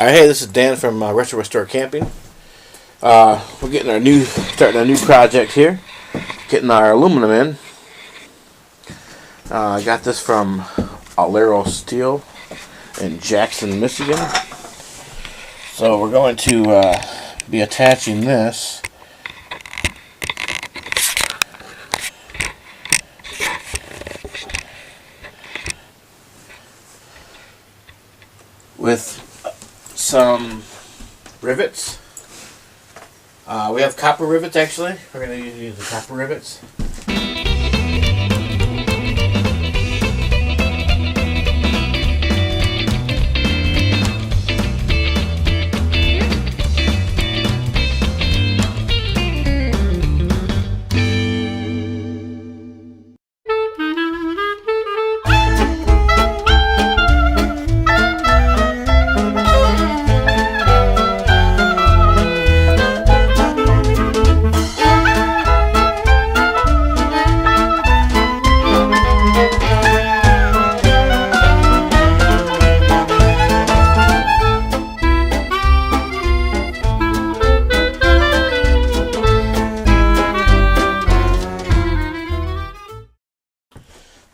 Hey, this is Dan from Retro Restore Camping. We're starting a new project here, getting our aluminum in. I got this from Alero Steel in Jackson, Michigan. So we're going to be attaching this with some rivets. We have copper rivets actually. We're going to use the copper rivets.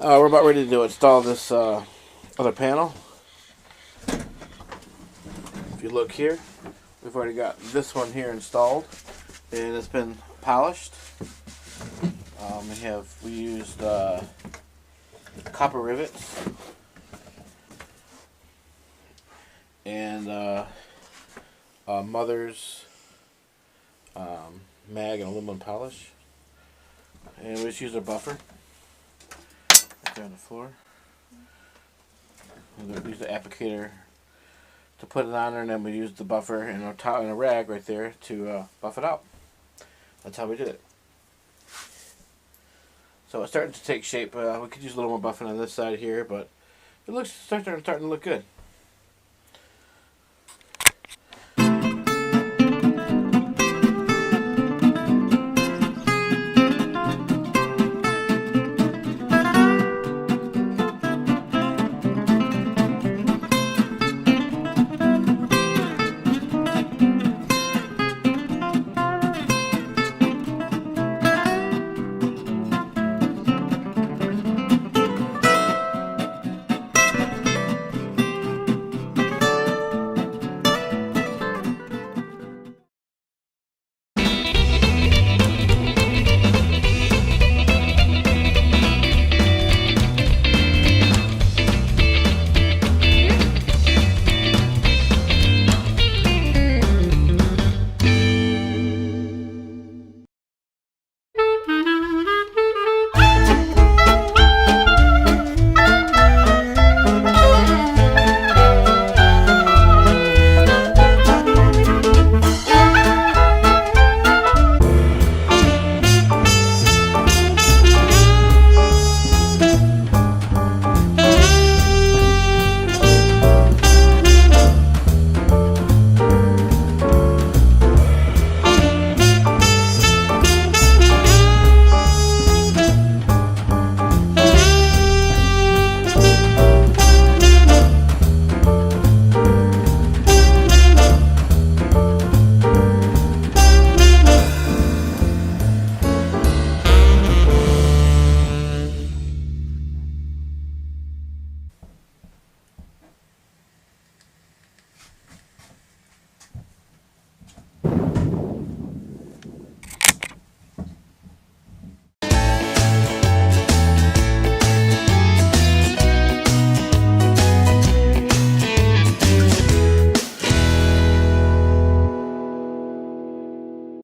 We're about ready to install this other panel. If you look here, we've already got this one here installed, and it's been polished. We used copper rivets and Mother's mag and aluminum polish, and we just used a buffer on the floor. We use the applicator to put it on there, and then we use the buffer and a rag right there to buff it out. That's how we did it. So it's starting to take shape. We could use a little more buffing on this side here, but it looks starting to look good.